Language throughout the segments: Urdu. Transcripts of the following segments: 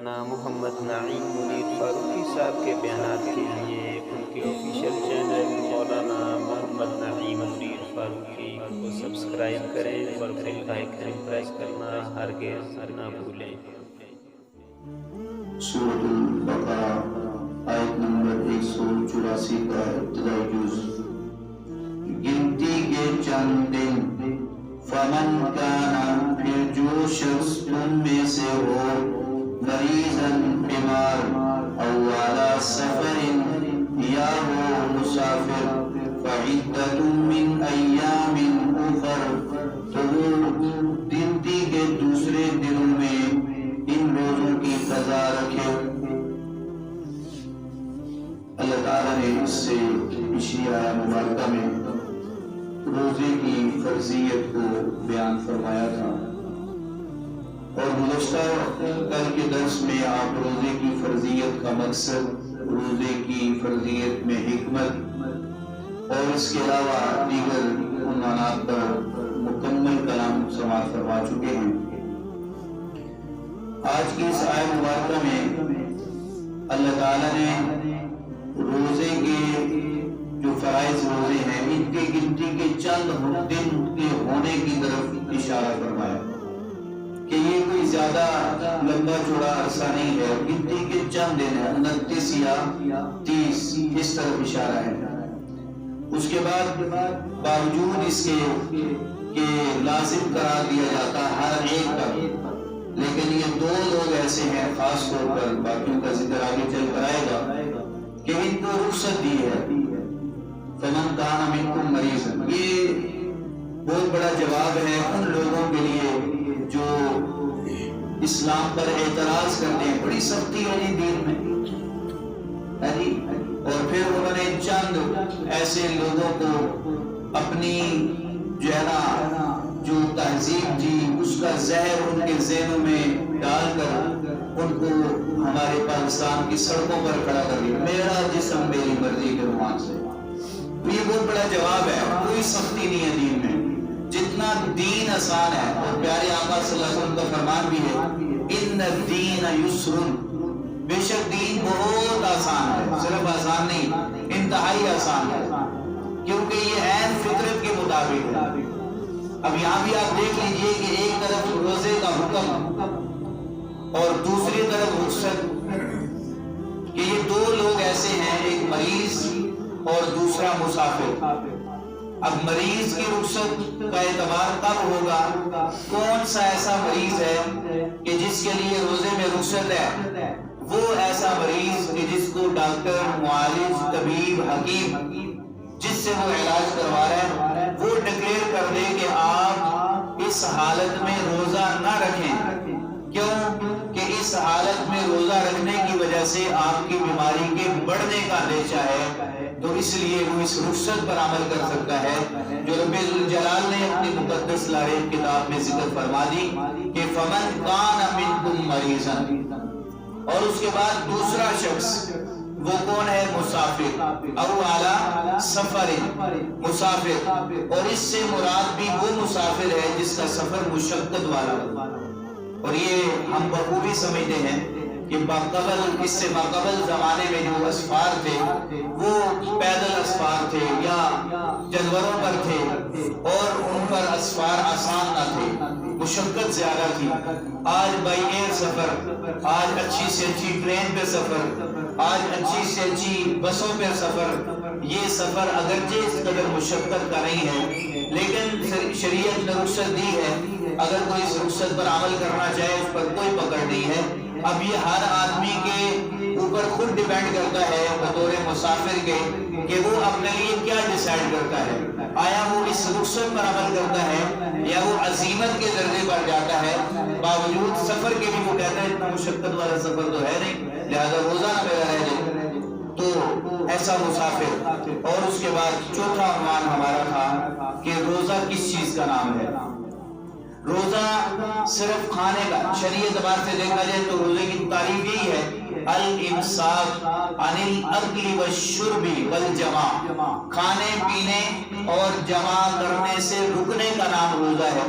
محمد نعیم منیر فاروقی صاحب کے بیانات کے لیے ان کے آفیشیل چینل مولانا محمد نعیم منیر فاروقی کو سبسکرائب کریں اور بیل آئیکن پریس کرنا ہرگز نہ بھولیں۔ سورۃ البقرہ آیت نمبر 184 کا ابتدائی جز۔ گنتی کے چند دن، فمن کان، پھر جو شخص تم میں سے ہو، مریضاً بیمار، او علی سفر، یا ہو مسافر، فعدۃ من ایام اخر، تو وہ گنتی کے دوسرے دنوں میں ان روزوں کی قضا رکھے۔ اللہ تعالیٰ نے اس سے پچھلی آیت مبارکہ میں روزے کی فرضیت کو بیان فرمایا تھا، اور گزشتہ کل کے درس میں آپ روزے کی فرضیت کا مقصد، روزے کی فرضیت میں حکمت اور اس کے علاوہ دیگر عنوانات پر مکمل کلام سماعت فرما چکے ہیں۔ آج کی اس آیت مبارکہ میں اللہ تعالیٰ نے روزے کے جو فرائض روزے ہیں، ان کی گنتی کے چند دن کے ہونے کی طرف اشارہ فرمایا کہ یہ کوئی زیادہ لمبا چوڑا عرصہ نہیں ہے، گنتی کے چند دن ہے، 29 یا 30، اس طرف اشارہ ہے۔ اس کے بعد باوجود اس کے کہ لازم قرار دیا جاتا ہے ہر ایک کا، لیکن یہ دو لوگ ایسے ہیں خاص طور پر، باقیوں کا ذکر آگے چل کر آئے گا، کہ ان کو رخصت دی ہے۔ فمن کان منکم مریضا، یہ بہت بڑا جواب ہے ان لوگوں کے لیے جو اسلام پر اعتراض کرتے ہیں، بڑی سختی ہے جی دین میں، اور پھر انہوں نے چند ایسے لوگوں کو اپنی جو ہے نا جو تہذیب تھی اس کا زہر ان کے ذہنوں میں ڈال کر ان کو ہمارے پاکستان کی سڑکوں پر کھڑا کر دیا، میرا جسم میری مرضی کے عنوان سے۔ تو یہ بہت بڑا جواب ہے، کوئی سختی نہیں ہے دین میں، جتنا دین آسان ہے، اور پیارے آقا صلی اللہ علیہ وسلم کا فرمان بھی ہے، ان الدین یسر، بے شک دین بہت آسان ہے، صرف آسان نہیں، انتہائی آسان ہے، کیونکہ یہ عین فطرت کے مطابق ہے۔ اب یہاں بھی آپ دیکھ لیجئے کہ ایک طرف روزے کا حکم اور دوسری طرف رخصت، کہ یہ دو لوگ ایسے ہیں، ایک مریض اور دوسرا مسافر۔ اب مریض کی رخصت کا اعتبار کب ہوگا؟ کون سا ایسا مریض ہے کہ جس کے لیے روزے میں رخصت ہے؟ وہ ایسا مریض کہ جس کو ڈاکٹر، معالج، طبیب، حکیم جس سے وہ علاج کروا رہا ہے وہ ڈکلیئر کر دے کہ آپ اس حالت میں روزہ نہ رکھیں، کیوں کہ اس حالت میں روزہ رکھنے کی وجہ سے آپ کی بیماری کے بڑھنے کا اندیشہ ہے، تو اس لیے وہ اس رخصت پر عمل کر سکتا ہے جو رب الجلال نے اپنی مقدس لارب کتاب میں ذکر فرما دی کہ فمن کان منکم مریضا، اور اس کے بعد دوسرا شخص وہ کون ہے؟ مسافر، او علی سفر، مسافر، اور اس سے مراد بھی وہ مسافر ہے جس کا سفر مشقت والا ہو، اور یہ ہم بخوبی سمجھتے ہیں کہ اس سے ماقبل زمانے میں جو اسفار تھے وہ پیدل اسفار تھے یا جانوروں پر تھے، اور ان پر اسفار آسان نہ تھے، مشقت زیادہ تھی۔ آج بائی ایئر سفر، آج اچھی سے اچھی ٹرین پہ سفر، آج اچھی سے اچھی بسوں پہ سفر، یہ سفر اگرچہ اس قدر مشقت کا نہیں ہے، لیکن شریعت نے رخصت دی ہے، اگر کوئی اس رخصت پر عمل کرنا چاہے اس پر کوئی پکڑ نہیں ہے۔ اب یہ ہر آدمی کے اوپر خود ڈیپینڈ کرتا ہے بطور مسافر کے کہ وہ اپنے لیے کیا ڈیسائیڈ کرتا ہے، آیا وہ اس رخصت پر عمل کرتا ہے یا وہ عزیمت کے درجے پر جاتا ہے، باوجود سفر کے بھی وہ کہتا ہے اتنا مشقت والا سفر تو ہے نہیں، لہذا روزہ نہ میرا رہ جائے، تو ایسا مسافر۔ اور اس کے بعد چوتھا عنوان ہمارا تھا کہ روزہ کس چیز کا نام ہے؟ روزہ صرف کھانے کا، شرعی اعتبار سے دیکھا جائے تو روزے کی تعریف یہی ہے، الامساک عن الاکل والشرب والجماع، کھانے پینے اور جمع کرنے سے رکنے کا نام روزہ ہے۔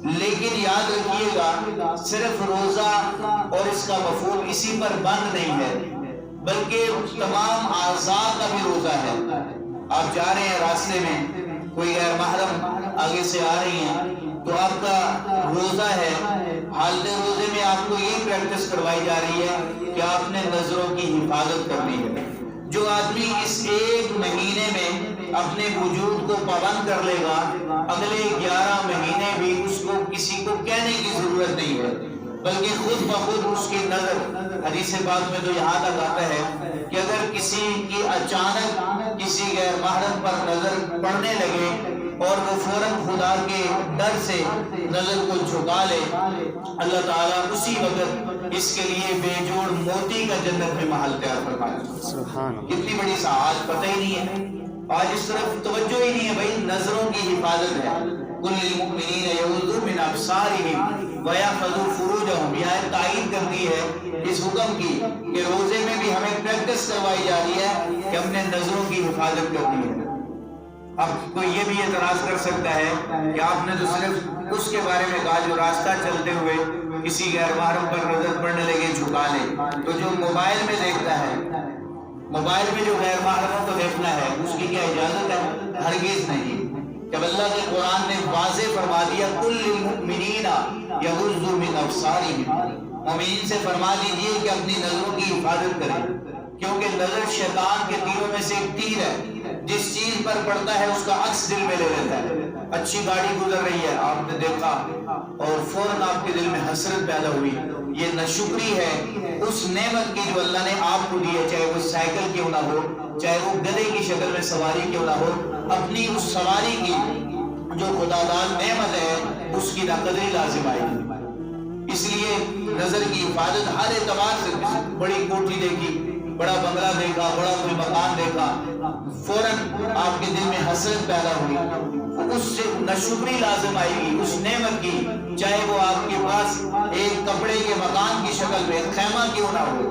لیکن یاد رکھیے گا صرف روزہ اور اس کا مفعول اسی پر بند نہیں ہے، بلکہ تمام اعضاء کا بھی روزہ ہے۔ آپ جا رہے ہیں راستے میں، کوئی غیر محرم آگے سے آ رہی ہیں تو آپ کا روزہ ہے، حالت روزے میں آپ کو یہی پریکٹس کروائی جا رہی ہے کہ آپ نے نظروں کی حفاظت کرنی ہے۔ جو آدمی اس ایک مہینے میں اپنے وجود کو پابند کر لے گا، اگلے 11 مہینے بھی اس کو کسی کو کہنے کی ضرورت نہیں ہے، بلکہ خود بخود اس کی نظر، حدیث پاک میں تو یہاں تک آتا ہے کہ اگر کسی کی اچانک کسی غیر محرم پر نظر پڑنے لگے اور وہ فوراً خدا کے ڈر سے نظر کو جھکا لے، اللہ تعالیٰ اسی وقت اس کے لیے بے جوڑ موتی کا جنت میں محل تیار فرمائے۔ سبحان اللہ۔ کتنی بڑی سعادت، پتہ ہی نہیں ہے، آج اس طرف توجہ ہی نہیں ہے۔ بھائی نظروں کی حفاظت ہے، کل للمؤمنین یغضوا من ابصارہم ویحفظوا فروجہم، یہ آیت تائید کرتی ہے اس حکم کی کہ روزے میں بھی ہمیں پریکٹس کروائی جا رہی ہے کہ ہم نے نظروں کی حفاظت کرنی ہے۔ اب کوئی یہ بھی اعتراض کر سکتا ہے کہ آپ نے تو صرف اس کے بارے میں کہا جو راستہ چلتے ہوئے کسی غیر محرم پر نظر پڑنے لگے جھکا لے، تو جو موبائل میں دیکھتا ہے، موبائل میں جو غیر محرموں کو دیکھنا ہے اس کی کیا اجازت ہے؟ ہرگز نہیں۔ جب اللہ کے قرآن نے واضح فرما دیا کل للمؤمنین یغضوا من ابصارہم، مومنین سے فرما دیجئے کہ اپنی نظروں کی حفاظت کریں، کیونکہ نظر شیطان کے تیروں میں سے ایک تیر ہے، جس چیز پر پڑتا ہے اس کا عکس دل میں لے لیتا ہے۔ اچھی گاڑی گزر رہی ہے، آپ نے دیکھا اور فوراً آپ کے دل میں حسرت پیدا ہوئی، یہ ناشکری ہے اس نعمت کی جو اللہ نے آپ کو دی ہے، چاہے وہ سائیکل کیوں نہ ہو، چاہے وہ گدھے کی شکل میں سواری کیوں نہ ہو، اپنی اس سواری کی جو خدا داد نعمت ہے اس کی ناقدری لازم آئے گی۔ اس لیے نظر کی حفاظت ہر اعتبار سے، بڑی کوٹھی دیکھی، بڑا بنگلہ دیکھا، بڑا کوئی مکان دیکھا، فوراً آپ کے دل میں حسرت پیدا ہوئی، اس سے ناشکری لازم آئے گی اس نعمت کی، چاہے وہ آپ کے پاس ایک کپڑے کے مکان کی شکل میں خیمہ کیوں نہ ہو۔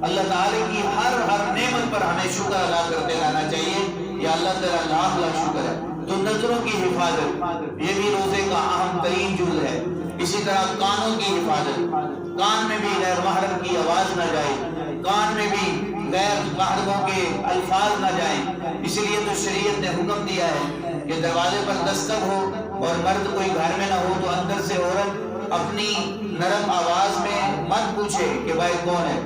اللہ تعالیٰ کی ہر نعمت پر ہمیں شکر ادا کرتے رہنا چاہیے، یا اللہ تعالیٰ لاکھ لاکھ شکر ہے۔ تو نظروں کی حفاظت یہ بھی روزے کا اہم ترین جز ہے۔ اسی طرح کانوں کی حفاظت، کان میں بھی غیر محرم کی آواز نہ جائے، کان میں بھی غیر محرموں کے الفاظ نہ جائیں۔ اسی لیے تو شریعت نے حکم دیا ہے کہ دروازے پر دستک ہو اور مرد کوئی گھر میں نہ ہو تو اندر سے عورت اپنی نرم آواز میں مت پوچھے کہ بھائی کون ہے،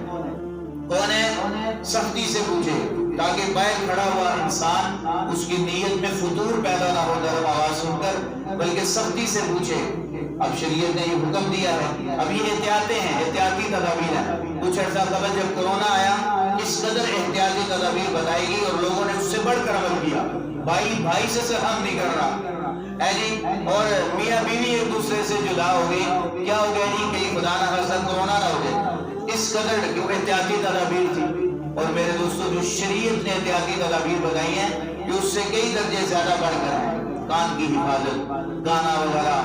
کون ہے، سختی سے پوچھے، تاکہ باہر کھڑا ہوا انسان اس کی نیت میں فطور پیدا نہ ہو نرم آواز سن کر، بلکہ سختی سے پوچھے۔ اب شریعت نے یہ حکم دیا ہے، اب یہ احتیاطیں ہیں، احتیاطی تدابیر ہیں۔ کچھ عرصہ قبل جب کورونا آیا، اس قدر احتیاطی تدابیر بتائی گئی اور لوگوں نے اس سے بڑھ کر عمل کیا۔ بھائی سے سلام نہیں کر رہا ہے جی، اور میاں بیوی ایک دوسرے سے جدا ہو گئی، کیا ہو گیا جی، کہیں خدا نہ خاصہ کورونا نہ ہو جائے، اس قدر کیوں احتیاطی تدابیر تھی۔ اور میرے دوستو، جو شریعت نے احتیاطی تدابیر بتائی ہیں کہ اس سے کئی درجے زیادہ بڑھ کر ہیں۔ کان کی حفاظت، گانا وغیرہ،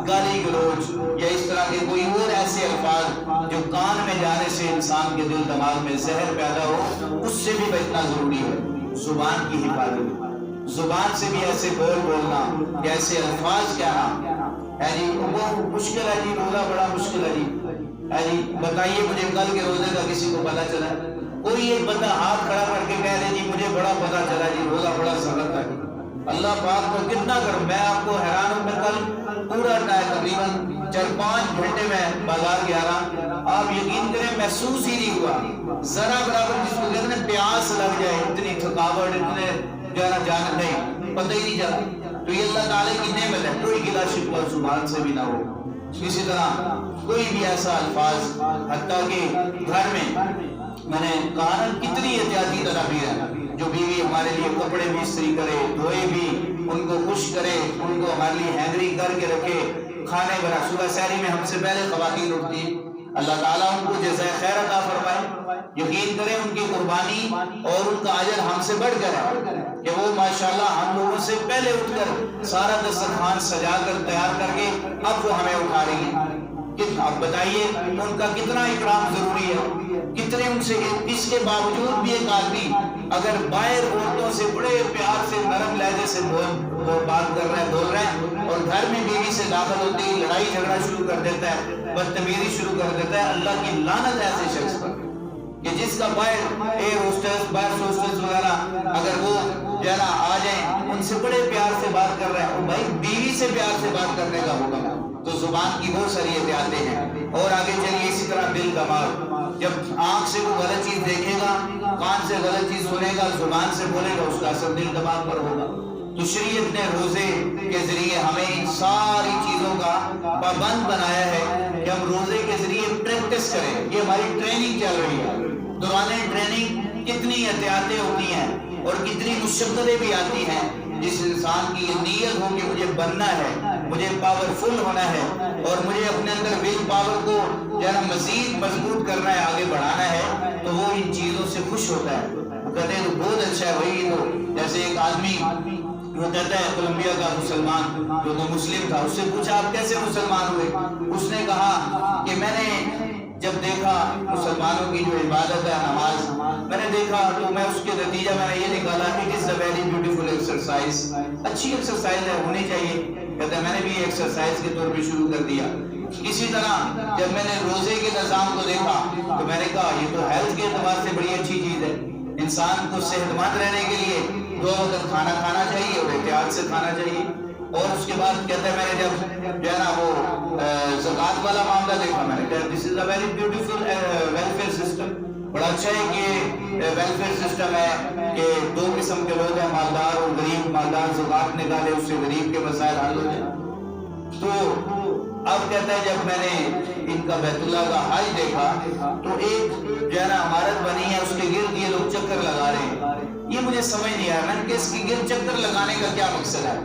گالی گلوچ یا اس طرح کے کوئی اور ایسے الفاظ جو کان میں جانے سے انسان کے دل دماغ میں زہر پیدا ہو، اس سے بھی بچنا ضروری ہے۔ زبان کی حفاظت، زبان سے بھی ایسے بول بولنا، ایسے الفاظ کہنا ہے جی، وہ مشکل ہے جی، روزہ بڑا مشکل ہے جی، بتائیے مجھے کل کے روزے کا کسی کو پتہ چلا؟ کوئی ایک بندہ ہاتھ کھڑا کر کے کہہ دے جی مجھے بڑا پتہ چلا جی، روزہ بڑا سخت ہے۔ اللہ پاک کو کتنا کرم، میں آپ کو حیران ہوں، میں کل پورا تقریباً 4-5 گھنٹے میں بازار گیا رہا، آپ یقین کریں محسوس ہی نہیں ہوا ذرا برابر، جس کو کہتے ہیں پیاس لگ جائے، اتنی تھکاوٹ، اتنے جانا نہیں، پتہ ہی نہیں چلا۔ تو یہ اللہ تعالیٰ کی نعمت ہے، کوئی گلا شکوہ زبان سے بھی نہ ہو۔ اسی طرح کوئی بھی ایسا الفاظ، حتیٰ کہ گھر میں نے کہا نا کتنی احتیاطی تدابیر ہیں، جو بیوی ہمارے لیے کپڑے بھی استری کرے، دھوئے بھی، ان کو خشک کرے، ان کو ہمارے لیے ہینگری کر کے رکھے، کھانے بنا، صبح سحری میں ہم سے پہلے خواتین اٹھتی، اللہ تعالیٰ ان کو جزائے خیر عطا فرمائے۔ یقین کریں ان کی قربانی اور ان کا اجر ہم سے بڑھ کر ہے کہ وہ ماشاءاللہ ہم لوگوں سے پہلے اٹھ کر سارا دسترخوان سجا کر تیار کر کے اب وہ ہمیں اٹھا رہی ہیں۔ اب بتائیے ان کا کتنا اکرام ضروری ہے، کتنے ان سے، اس کے باوجود بھی ایک آدمی اگر باہر عورتوں سے بڑے پیار سے نرم لہجے سے بات کر رہا ہے، بول رہا ہے، اور گھر میں بیوی سے داخل ہوتے ہی لڑائی جھگڑا شروع کر دیتا ہے، بدتمیزی شروع کر دیتا ہے، اللہ کی لعنت ایسے شخص پر کہ جس کا باہر ایئر ہوسٹس، باہر ہوسٹس وغیرہ اگر وہ جو ہے نا آ جائیں ان سے بڑے پیار سے بات کر رہے ہیں، اور بھائی بیوی سے پیار سے بات کرنے کا حکم ہے، تو زبان کی بہت ساری احتیاطیں ہیں۔ اور آگے چلیے اسی طرح دل دماغ، جب آنکھ سے وہ غلط چیز دیکھے گا، کان سے غلط چیز سنے گا، زبان سے بولے گا، اس کا اثر دل دماغ پر ہوگا۔ تو شریعت نے روزے کے ذریعے ہمیں ان ساری چیزوں کا پابند بنایا ہے کہ ہم روزے کے ذریعے پریکٹس کریں، یہ ہماری ٹریننگ چل رہی ہے۔ دوران ٹریننگ کتنی احتیاطیں ہوتی ہیں اور کتنی مشقتیں بھی آتی ہیں، جس انسان کی یہ نیت ہو کہ مجھے بننا ہے، مجھے پاورفل ہونا ہے، اور مجھے اپنے اندر ول پاور کو جو ہے نا مزید مضبوط کرنا ہے، آگے بڑھانا ہے، تو وہ ان چیزوں سے خوش ہوتا ہے۔ وہ کہتے ہیں تو بہت اچھا ہے بھائی، تو جیسے ایک آدمی وہ کہتا ہے کولمبیا کا مسلمان جو تو مسلم تھا، اس سے پوچھا آپ کیسے مسلمان ہوئے؟ اس نے کہا کہ میں نے جب دیکھا مسلمانوں کی جو عبادت ہے نماز، میں نے دیکھا تو میں اس کے نتیجہ میں نے یہ نکالا کہ it's a very beautiful exercise, اچھی ایکسرسائز ہے، ہونی چاہیے۔ کہتا ہے میں نے بھی ایکسرسائز کے طور پہ شروع کر دیا۔ اسی طرح جب میں نے روزے کے نظام کو دیکھا تو میں نے کہا یہ تو ہیلتھ کے اعتبار سے بڑی اچھی چیز ہے، انسان کو صحت مند رہنے کے لیے 2 وقت کھانا کھانا چاہیے اور احتیاط سے کھانا چاہیے۔ اور اس کے بعد کہتا ہے میں نے جب جو ہے نا وہ زکوٰۃ والا معاملہ دیکھا، میں نے کہا this is a very beautiful welfare system, بڑا اچھا ہے کہ ویلفیئر سسٹم ہے کہ 2 قسم کے لوگ ہیں، مالدار اور غریب، مالدار زکوٰۃ نکالے اس سے غریب کے مسائل حل ہو جائیں۔ تو اب کہتا ہے جب میں نے ان کا بیت اللہ کا حج دیکھا تو ایک جو ہے نا عمارت بنی ہے، اس کے گرد یہ لوگ چکر لگا رہے ہیں، یہ مجھے سمجھ نہیں آیا، میں نے کہ اس کے گرد چکر لگانے کا کیا مقصد ہے؟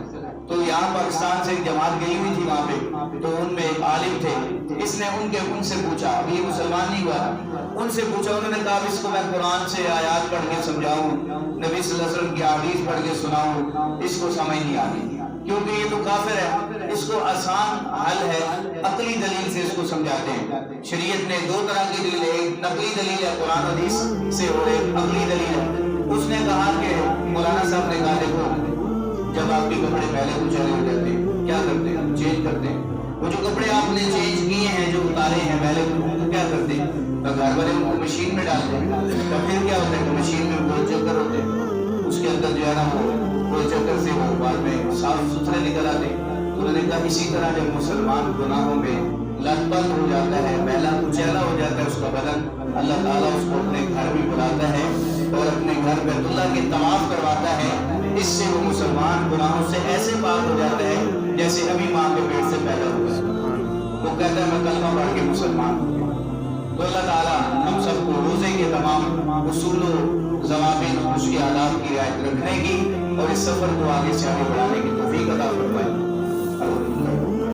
تو یہاں پاکستان سے ایک جماعت گئی ہوئی تھی وہاں پہ، تو ان میں ایک عالم تھے، اس نے ان سے پوچھا، ابھی یہ مسلمان نہیں ہوا، ان سے پوچھا، انہوں نے کہا اس کو میں قرآن سے آیات پڑھ کے سمجھاؤں، نبی صلی اللہ علیہ وسلم کی حدیث پڑھ کے سناؤں، اس کو سمجھ نہیں آتی کیونکہ یہ تو کافر ہے۔ اس کو آسان حل ہے، عقلی دلیل سے اس کو سمجھاتے ہیں۔ شریعت نے 2 طرح کی دلیل ہے، ایک نقلی دلیل ہے قرآن حدیث سے اور ایک عقلی دلیل ہے۔ اس نے کہا کہ مولانا صاحب نے کہا دیکھو جب آپ کے کپڑے پہلے کچھ ہو جاتے ہیں کیا کرتے ہیں؟ چینج کرتے ہیں۔ وہ جو کپڑے آپ نے چینج کیے ہیں، جو اتارے ہیں پہلے، تو کیا کرتے ہیں؟ تو گھر والے ان کو مشین میں ڈالتے ہیں، تو پھر کیا ہوتا ہے کہ مشین میں گول چکر ہوتے ہیں، اس کے اندر جو ہے نا وہ گول چکر سے وہ بعد میں صاف ستھرے نکل آتے ہیں۔ تو انہوں نے کہا اسی طرح جب مسلمان گناہوں میں لت پت ہو جاتا ہے، میلا کچیلا ہو جاتا ہے اس کا بدن، اللہ تعالیٰ اس کو اپنے گھر بھی بلاتا ہے اور اپنے گھر بیت اللہ کے طواف کرواتا ہے، اس سے وہ مسلمان گناہوں سے ایسے پاک ہو جاتا ہے جیسے ابھی ماں کے پیٹ سے پیدا ہوا ہے۔ وہ کہتا ہے میں کلمہ پڑھ کے مسلمان ہوں۔ تو اللہ تعالیٰ ہم سب کو روزے کے تمام اصول و ضوابط، اس کے آداب کی رعایت رکھنے کی اور اس سفر کو آگے سے آگے بڑھانے کی